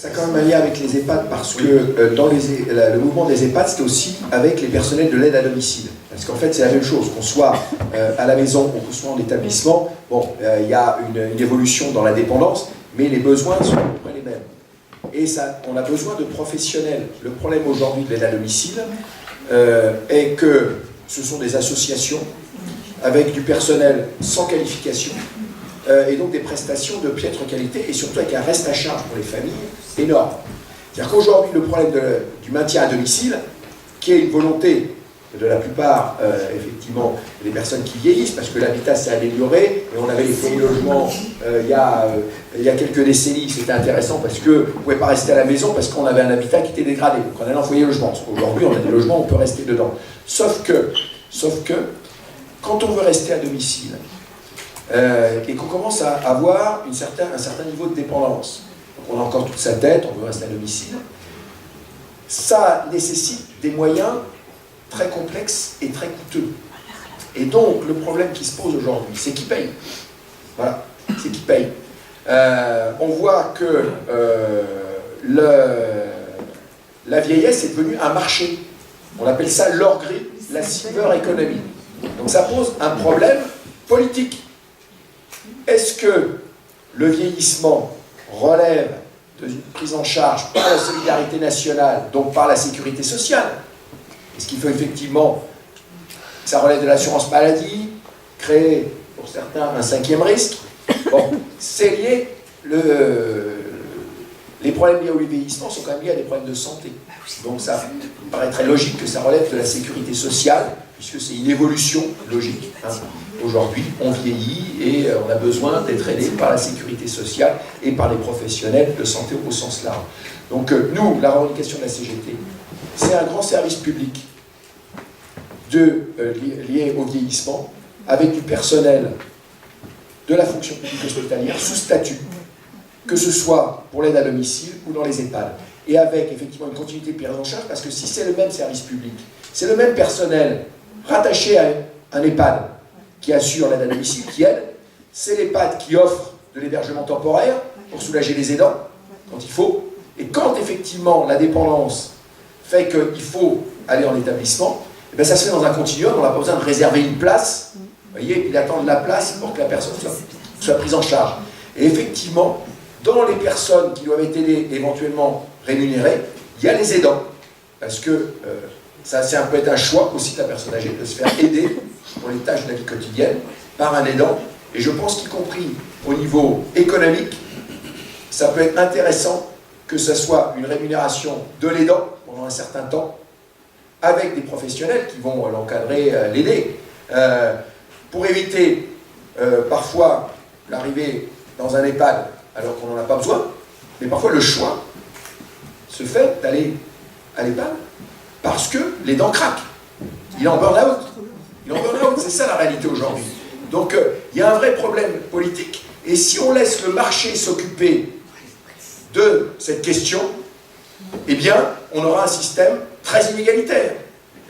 ça a quand même un lien avec les EHPAD parce que dans le mouvement des EHPAD, c'était aussi avec les personnels de l'aide à domicile. Parce qu'en fait, c'est la même chose, qu'on soit à la maison ou qu'on soit en établissement. Bon, il y a une évolution dans la dépendance, mais les besoins sont à peu près les mêmes. Et ça, on a besoin de professionnels. Le problème aujourd'hui de l'aide à domicile est que ce sont des associations avec du personnel sans qualification et donc des prestations de piètre qualité et surtout avec un reste à charge pour les familles énorme. C'est-à-dire qu'aujourd'hui, le problème du maintien à domicile, qui est une volonté de la plupart, effectivement, des personnes qui vieillissent, parce que l'habitat s'est amélioré, et on avait les foyers logements il y a quelques décennies, c'était intéressant parce qu'on ne pouvait pas rester à la maison parce qu'on avait un habitat qui était dégradé, donc on allait en foyer logement. Aujourd'hui, on a des logements, on peut rester dedans. Sauf que, quand on veut rester à domicile, et qu'on commence à avoir un certain niveau de dépendance, donc on a encore toute sa tête, on veut rester à domicile, ça nécessite des moyens très complexes et très coûteux. Et donc, le problème qui se pose aujourd'hui, c'est qui paye. Voilà, c'est qui paye. On voit que la vieillesse est devenue un marché. On appelle ça l'or gris, la silver economy. Donc ça pose un problème politique. Est-ce que le vieillissement relève d'une prise en charge par la solidarité nationale, donc par la sécurité sociale? Est-ce qu'il faut effectivement que ça relève de l'assurance maladie, créer pour certains un 5e risque? Bon, c'est lié, les problèmes liés au vieillissement sont quand même liés à des problèmes de santé. Donc ça me paraît très logique que ça relève de la sécurité sociale, puisque c'est une évolution logique. Hein. Aujourd'hui, on vieillit et on a besoin d'être aidé par la sécurité sociale et par les professionnels de santé au sens large. Donc nous, la revendication de la CGT, c'est un grand service public lié au vieillissement, avec du personnel de la fonction publique hospitalière sous statut, que ce soit pour l'aide à domicile ou dans les EHPAD, et avec effectivement une continuité de prise en charge, parce que si c'est le même service public, c'est le même personnel rattaché à un EHPAD qui assure l'aide à domicile, qui aide, c'est l'EHPAD qui offre de l'hébergement temporaire pour soulager les aidants, quand il faut, et quand effectivement la dépendance fait qu'il faut aller en établissement, et bien ça se fait dans un continuum, on n'a pas besoin de réserver une place, vous voyez, et d'attendre la place pour que la personne soit prise en charge. Et effectivement, dans les personnes qui doivent être aidées, éventuellement rémunérées, il y a les aidants, parce que ça peut être un choix aussi de la personne âgée de se faire aider pour les tâches de la vie quotidienne par un aidant, et je pense qu'y compris au niveau économique, ça peut être intéressant que ce soit une rémunération de l'aidant pendant un certain temps, avec des professionnels qui vont l'encadrer, l'aider, pour éviter parfois l'arrivée dans un EHPAD alors qu'on n'en a pas besoin, mais parfois le choix se fait d'aller à l'EHPAD parce que l'aidant craque. Il est en burn-out. Il est en burn-out, c'est ça la réalité aujourd'hui. Donc il y a un vrai problème politique, et si on laisse le marché s'occuper de cette question, eh bien, on aura un système très inégalitaire.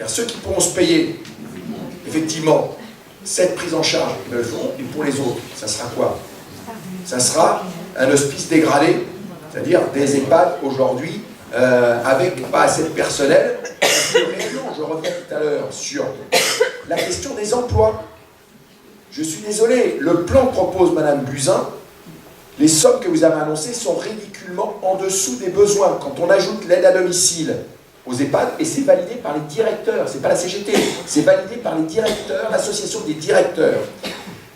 Ceux qui pourront se payer, effectivement, cette prise en charge, ils le feront, et pour les autres, ça sera quoi? Ça sera un hospice dégradé, c'est-à-dire des EHPAD aujourd'hui, avec pas assez de personnel. Je reviens tout à l'heure sur la question des emplois. Je suis désolé, le plan que propose Madame Buzyn, les sommes que vous avez annoncées sont ridiculement en dessous des besoins. Quand on ajoute l'aide à domicile aux EHPAD, et c'est validé par les directeurs, c'est pas la CGT, c'est validé par les directeurs, l'association des directeurs.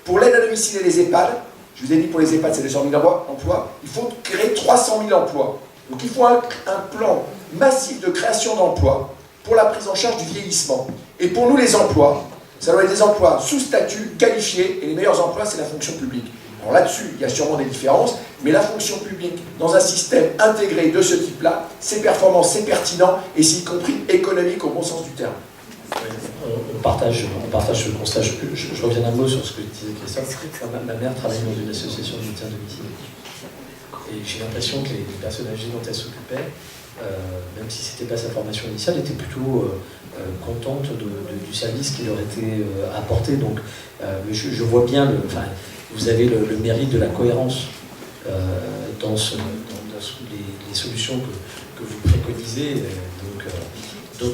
Pour l'aide à domicile et les EHPAD, je vous ai dit pour les EHPAD c'est 200 000 emplois, il faut créer 300 000 emplois. Donc il faut un plan massif de création d'emplois pour la prise en charge du vieillissement. Et pour nous les emplois, ça doit être des emplois sous statut, qualifiés, et les meilleurs emplois c'est la fonction publique. Alors là-dessus, il y a sûrement des différences, mais la fonction publique, dans un système intégré de ce type-là, c'est performant, c'est pertinent, et c'est y compris économique au bon sens du terme. On partage ce constat. Je reviens d'un mot sur ce que disait Christophe. Ma mère travaille dans une association de maintien à domicile. Et j'ai l'impression que les personnes âgées dont elle s'occupait, même si ce n'était pas sa formation initiale, étaient plutôt contentes du service qui leur était apporté. Donc je vois bien vous avez le mérite de la cohérence dans les solutions que vous préconisez,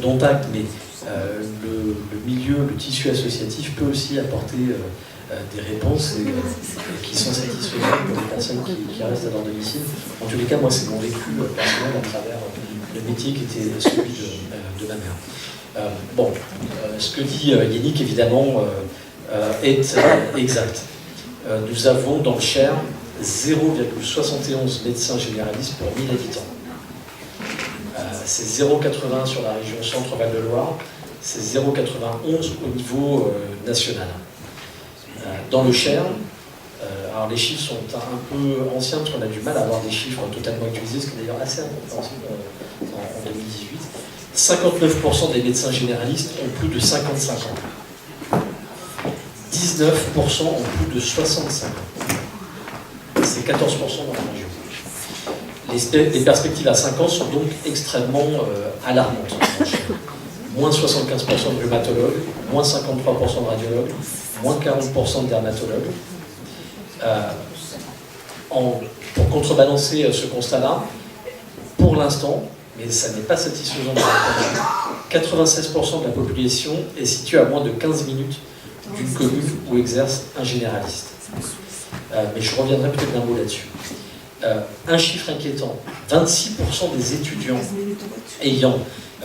dont acte, mais le milieu, le tissu associatif peut aussi apporter des réponses qui sont satisfaisantes pour les personnes qui restent à leur domicile. En tous les cas, moi, c'est mon vécu personnel à travers le métier qui était celui de ma mère. Ce que dit Yannick, évidemment, est exact. Nous avons dans le Cher 0,71 médecins généralistes pour 1000 habitants. C'est 0,80 sur la région Centre-Val de Loire, c'est 0,91 au niveau national. Dans le Cher, alors les chiffres sont un peu anciens parce qu'on a du mal à avoir des chiffres totalement actualisés, ce qui est d'ailleurs assez incompréhensible en 2018. 59% des médecins généralistes ont plus de 55 ans. 19% ont plus de 65 ans. C'est 14% dans la région. Les perspectives à 5 ans sont donc extrêmement alarmantes. Moins 75% de rhumatologues, moins 53% de radiologues, moins 40% de dermatologues. Pour contrebalancer ce constat-là, pour l'instant, mais ça n'est pas satisfaisant, 96% de la population est située à moins de 15 minutes d'une commune où exerce un généraliste. Mais je reviendrai peut-être d'un mot là-dessus. Un chiffre inquiétant, 26% des étudiants ayant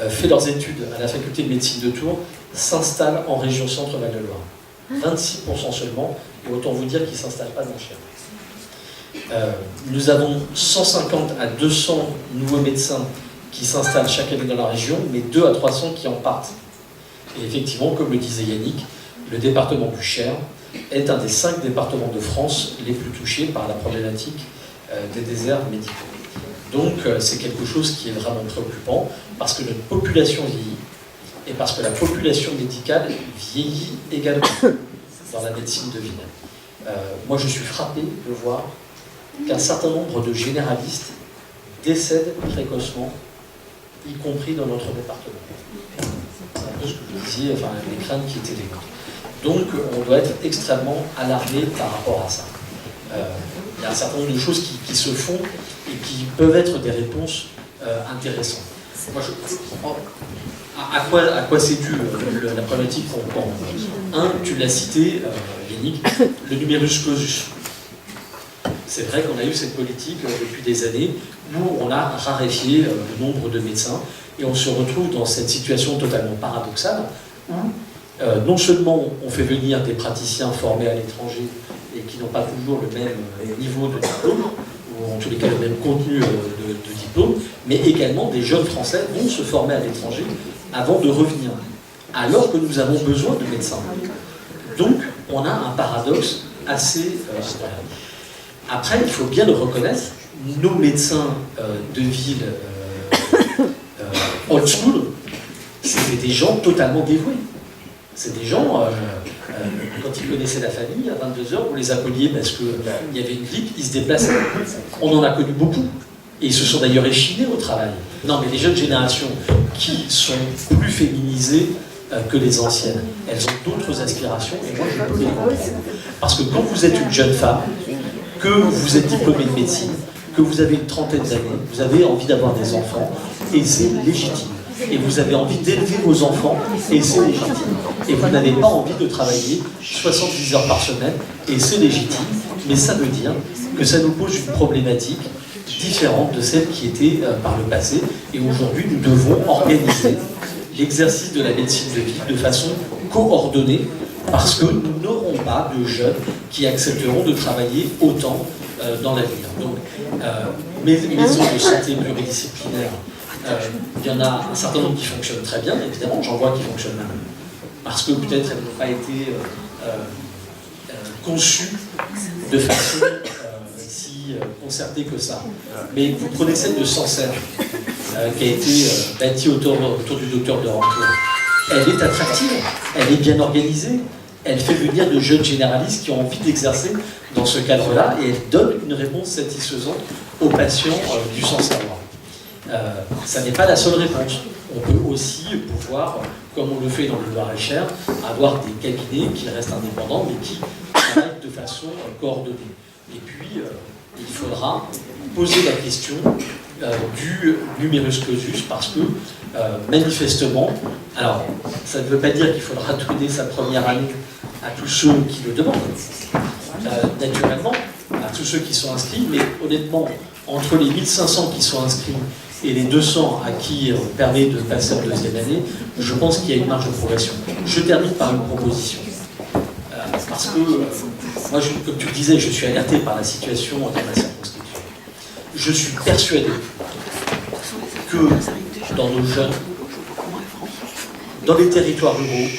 fait leurs études à la faculté de médecine de Tours s'installent en région Centre-Val de Loire. 26% seulement, et autant vous dire qu'ils ne s'installent pas dans le Cher. Nous avons 150 à 200 nouveaux médecins qui s'installent chaque année dans la région, mais 2 à 300 qui en partent. Et effectivement, comme le disait Yannick, le département du Cher est un des 5 départements de France les plus touchés par la problématique des déserts médicaux. Donc c'est quelque chose qui est vraiment préoccupant, parce que notre population vieillit, et parce que la population médicale vieillit également dans la médecine de ville. Moi je suis frappé de voir qu'un certain nombre de généralistes décèdent précocement, y compris dans notre département. C'est un peu ce que vous disiez, enfin, les craintes qui étaient les nôtres. Donc on doit être extrêmement alarmé par rapport à ça. Il y a un certain nombre de choses qui se font et qui peuvent être des réponses intéressantes. Moi, à quoi c'est dû la problématique qu'on prend? Un, tu l'as cité, Yannick, le numerus clausus. C'est vrai qu'on a eu cette politique depuis des années où on a raréfié le nombre de médecins et on se retrouve dans cette situation totalement paradoxale où non seulement on fait venir des praticiens formés à l'étranger et qui n'ont pas toujours le même niveau de diplôme, ou en tous les cas le même contenu de diplôme, mais également des jeunes Français vont se former à l'étranger avant de revenir, alors que nous avons besoin de médecins. Donc on a un paradoxe assez incroyable. Après, il faut bien le reconnaître, nos médecins de ville old school, c'était des gens totalement dévoués. C'est des gens, quand ils connaissaient la famille, à 22h, vous les appeliez parce qu'il y avait une grippe, ils se déplaçaient. On en a connu beaucoup. Et ils se sont d'ailleurs échinés au travail. Non, mais les jeunes générations qui sont plus féminisées que les anciennes, elles ont d'autres aspirations, et moi je peux les comprendre. Parce que quand vous êtes une jeune femme, que vous êtes diplômée de médecine, que vous avez une trentaine d'années, vous avez envie d'avoir des enfants, et c'est légitime. Et vous avez envie d'élever vos enfants, et c'est légitime. Et vous n'avez pas envie de travailler 70 heures par semaine, et c'est légitime. Mais ça veut dire que ça nous pose une problématique différente de celle qui était par le passé. Et aujourd'hui, nous devons organiser l'exercice de la médecine de ville de façon coordonnée, parce que nous n'aurons pas de jeunes qui accepteront de travailler autant dans l'avenir. Donc, mes maisons de santé pluridisciplinaires, il y en a un certain nombre qui fonctionnent très bien, évidemment, j'en vois qui fonctionnent mal. Parce que peut-être elles n'ont pas été conçues de façon si concertée que ça. Mais vous prenez celle de Sancerre, qui a été bâtie autour du docteur de Rancourt. Elle est attractive, elle est bien organisée, elle fait venir de jeunes généralistes qui ont envie d'exercer dans ce cadre-là et elle donne une réponse satisfaisante aux patients du Sancerrois. Ça n'est pas la seule réponse. On peut aussi pouvoir, comme on le fait dans le Loir-et-Cher, avoir des cabinets qui restent indépendants mais qui travaillent de façon coordonnée. Et puis, il faudra poser la question du numerus clausus, parce que manifestement, alors ça ne veut pas dire qu'il faudra donner sa première année à tous ceux qui le demandent, naturellement, à tous ceux qui sont inscrits, mais honnêtement, entre les 1500 qui sont inscrits et les 200 à qui on permet de passer en deuxième année, je pense qu'il y a une marge de progression. Je termine par une proposition. Parce que, moi, comme tu le disais, je suis alerté par la situation dans ma circonscription. Je suis persuadé que dans nos jeunes, dans les territoires ruraux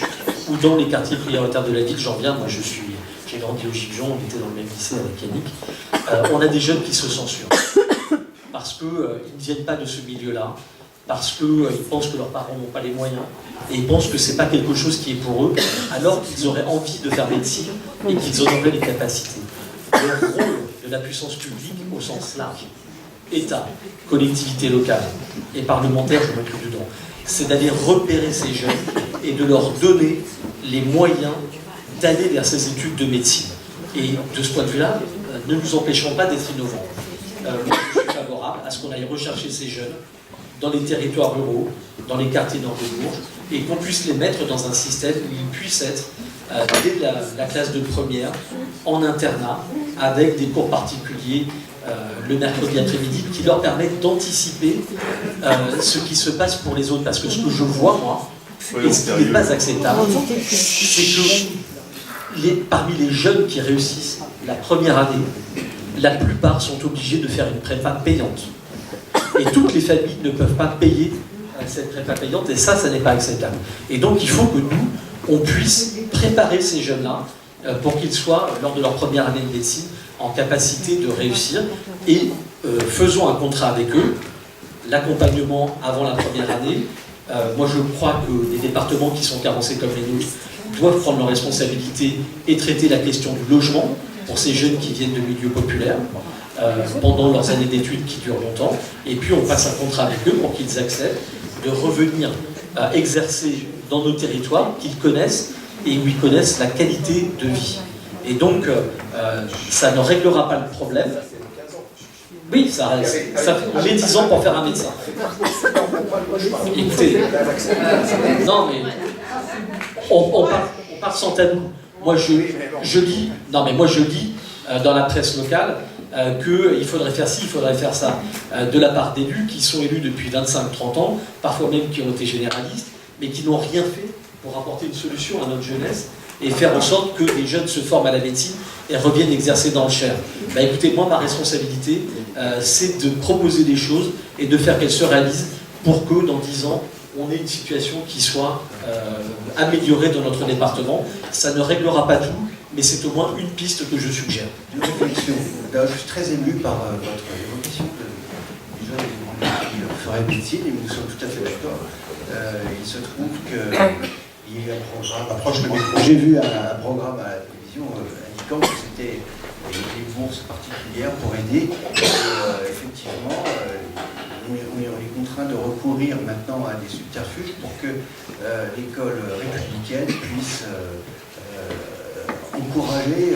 ou dans les quartiers prioritaires de la ville, j'en viens, moi j'ai grandi au Gibjon, on était dans le même lycée avec Yannick, on a des jeunes qui se censurent. Parce qu'ils ne viennent pas de ce milieu-là, parce qu'ils pensent que leurs parents n'ont pas les moyens, et ils pensent que ce n'est pas quelque chose qui est pour eux, alors qu'ils auraient envie de faire médecine et qu'ils en auraient les capacités. Le rôle de la puissance publique au sens large, État, collectivité locale et parlementaire, je m'inclus dedans, c'est d'aller repérer ces jeunes et de leur donner les moyens d'aller vers ces études de médecine. Et de ce point de vue-là, ne nous empêchons pas d'être innovants. Je suis favorable à ce qu'on aille rechercher ces jeunes dans les territoires ruraux, dans les quartiers nord de Bourges, et qu'on puisse les mettre dans un système où ils puissent être, dès la classe de première, en internat, avec des cours particuliers le mercredi après-midi, qui leur permettent d'anticiper ce qui se passe pour les autres. Parce que ce que je vois, moi, et ce qui n'est pas acceptable, c'est que parmi les jeunes qui réussissent la première année, la plupart sont obligés de faire une prépa payante. Et toutes les familles ne peuvent pas payer cette prépa payante, et ça n'est pas acceptable. Et donc il faut que nous, on puisse préparer ces jeunes-là pour qu'ils soient, lors de leur première année de médecine, en capacité de réussir, et faisons un contrat avec eux, l'accompagnement avant la première année. Moi je crois que les départements qui sont carencés comme les nôtres doivent prendre leurs responsabilités et traiter la question du logement pour ces jeunes qui viennent de milieux populaires pendant leurs années d'études qui durent longtemps, et puis on passe un contrat avec eux pour qu'ils acceptent de revenir exercer dans nos territoires qu'ils connaissent et où ils connaissent la qualité de vie. Et donc, ça ne réglera pas le problème. Oui, on met 10 ans pour faire un médecin. Écoutez, non mais, on part sans tabou. Moi je lis dans la presse locale qu'il faudrait faire ci, il faudrait faire ça, de la part d'élus qui sont élus depuis 25-30 ans, parfois même qui ont été généralistes, mais qui n'ont rien fait pour apporter une solution à notre jeunesse et faire en sorte que les jeunes se forment à la médecine et reviennent exercer dans le Cher. Écoutez, moi, ma responsabilité, c'est de proposer des choses et de faire qu'elles se réalisent pour que, dans 10 ans, on ait une situation qui soit améliorée dans notre département. Ça ne réglera pas tout, mais c'est au moins une piste que je suggère. Une réflexion. Je suis très ému par votre évocation de jeunes qui feraient médecine, et nous sommes tout à fait d'accord. Il se trouve qu'il y a un programme, j'ai vu un programme à la télévision indiquant que c'était des bourses particulières pour aider. Et effectivement, on est contraint de recourir maintenant à des subterfuges pour que l'école républicaine puisse encourager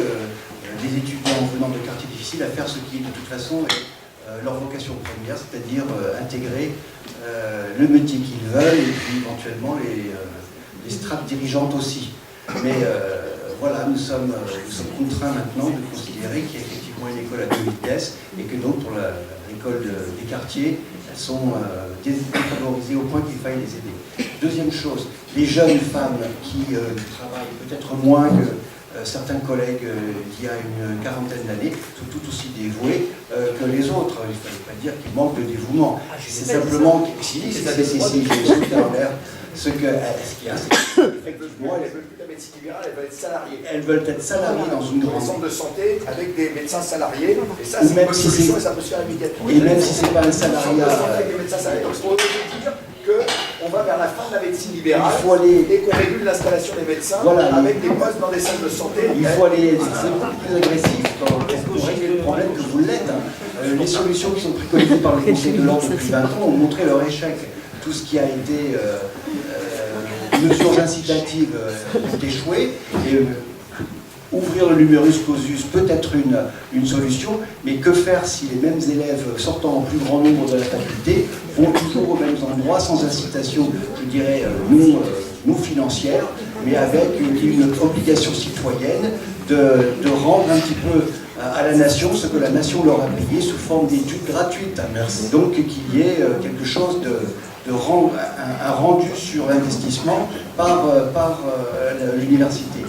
les étudiants venant de quartiers difficiles à faire ce qui, de toute façon, est leur vocation première, c'est-à-dire intégrer le métier qu'ils veulent et puis éventuellement les strates dirigeantes aussi. Mais voilà, nous sommes contraints maintenant de considérer qu'il y a effectivement une école à deux vitesses et que donc pour l'école des quartiers, elles sont défavorisées au point qu'il faille les aider. Deuxième chose, les jeunes femmes qui travaillent peut-être moins que certains collègues qui a une quarantaine d'années sont tout aussi dévoués que les autres. Il ne fallait pas dire qu'ils manquent de dévouement. C'est simplement ce qu'il y a, c'est qu'effectivement, elles ne veulent plus la médecine libérale, elles veulent être salariées. Elles veulent être salariées dans une grande centre de santé avec des médecins salariés. Et ça, c'est une bonne solution et ça peut se faire immédiatement. Et même si ce n'est pas un salariat. Avec des médecins salariés, donc c'est pour dire qu'on va vers la fin de la médecine libérale et qu'on régule l'installation des médecins avec des postes dans des salles de santé. Il faut aller plus agressif pour régler le problème que vous l'êtes. Les solutions qui sont préconisées par le Conseil de l'Ordre depuis 20 ans ont montré leur échec. Tout ce qui a été mesures incitatives ont échoué. Et Ouvrir le numerus clausus peut être une solution, mais que faire si les mêmes élèves sortant en plus grand nombre de la faculté vont toujours aux mêmes endroits, sans incitation, je dirais, non financière, mais avec une obligation citoyenne de rendre un petit peu à la nation ce que la nation leur a payé sous forme d'études gratuites. Merci. Donc qu'il y ait quelque chose un rendu sur l'investissement par l'université.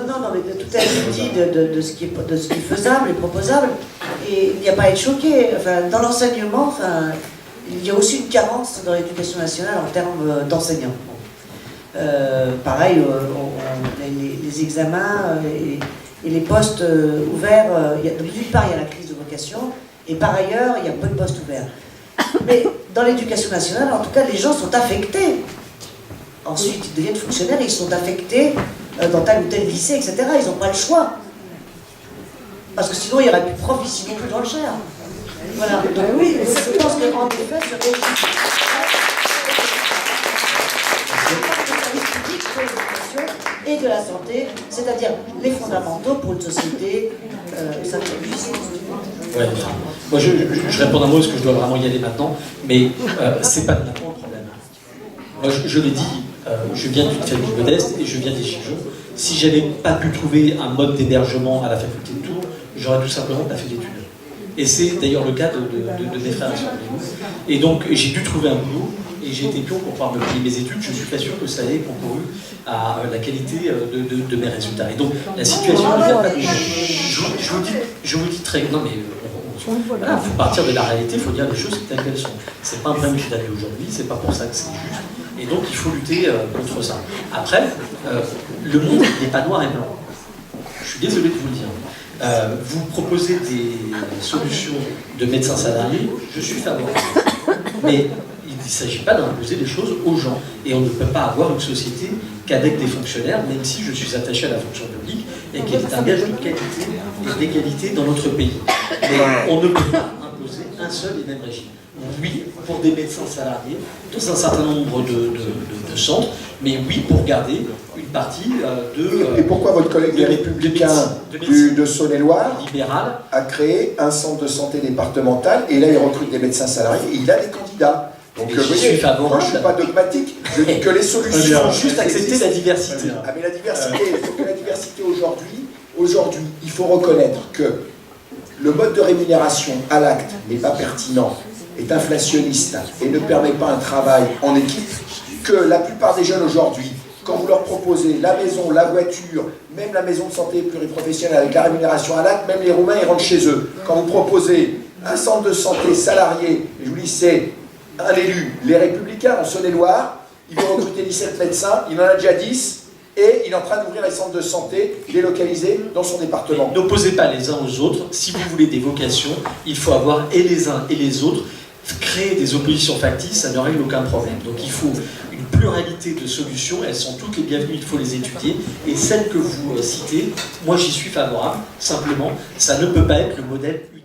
Non, mais tout a été dit de ce qui est faisable et proposable, et il n'y a pas à être choqué. Enfin, dans l'enseignement, enfin, il y a aussi une carence dans l'éducation nationale en termes d'enseignants. Pareil, les examens et les postes ouverts, d'une part il y a la crise de vocation, et par ailleurs il y a peu de postes ouverts. Mais dans l'éducation nationale, en tout cas, les gens sont affectés. Ensuite, ils deviennent fonctionnaires, ils sont affectés dans tel ou tel lycée, etc. Ils n'ont pas le choix. Parce que sinon, il n'y aurait plus de profs ici non plus dans le Cher. Voilà. Donc oui, je pense qu'en effet, ce régime et de la santé, c'est-à-dire les fondamentaux pour une société synthétique. Ouais, moi je réponds un mot parce que je dois vraiment y aller maintenant, mais c'est pas de maintenant le problème. Moi je l'ai dit, je viens d'une famille modeste et je viens des Gilets jaunes. Si j'avais pas pu trouver un mode d'hébergement à la faculté de Tours, j'aurais tout simplement pas fait d'études. Et c'est d'ailleurs le cas de mes frères et sœurs. Et donc j'ai dû trouver un boulot et j'ai été pion pour pouvoir me payer mes études. Je ne suis pas sûr que ça ait concouru à la qualité de mes résultats. Et donc la situation, je vous dis très... Non mais il faut partir de la réalité, il faut dire les choses telles qu'elles sont. C'est pas un problème qui date d'aujourd'hui, c'est pas pour ça que c'est juste. Et donc il faut lutter contre ça. Après, le monde n'est pas noir et blanc. Je suis désolé de vous le dire. Vous proposez des solutions de médecins salariés, je suis favorable. Mais il ne s'agit pas d'imposer les choses aux gens. Et on ne peut pas avoir une société qu'avec des fonctionnaires, même si je suis attaché à la fonction publique et qu'elle est un gage de qualité et d'égalité dans notre pays. Mais on ne peut pas imposer un seul et même régime. Oui, pour des médecins salariés, dans un certain nombre de centres, mais oui, pour garder une partie Et pourquoi votre collègue des Républicains de Saône-et-Loire a créé un centre de santé départemental, et là il recrute des médecins salariés, et il a des candidats. Donc vous voyez, moi je ne suis pas dogmatique, je dis que les solutions... Il faut juste accepter la diversité. Ah mais la diversité, il faut que la diversité aujourd'hui, il faut reconnaître que le mode de rémunération à l'acte n'est pas pertinent, est inflationniste et ne permet pas un travail en équipe, que la plupart des jeunes aujourd'hui, quand vous leur proposez la maison, la voiture, même la maison de santé pluriprofessionnelle avec la rémunération à l'acte, même les Roumains ils rentrent chez eux. Quand vous proposez un centre de santé salarié, et je vous dis c'est un élu, les Républicains en Saône-et-Loire, ils vont recruter 17 médecins, il en a déjà 10, et il est en train d'ouvrir les centres de santé délocalisés dans son département. N'opposez pas les uns aux autres. Si vous voulez des vocations, il faut avoir et les uns et les autres. Créer des oppositions factices, ça ne règle aucun problème. Donc il faut une pluralité de solutions, elles sont toutes les bienvenues, il faut les étudier. Et celles que vous citez, moi j'y suis favorable, simplement, ça ne peut pas être le modèle unique.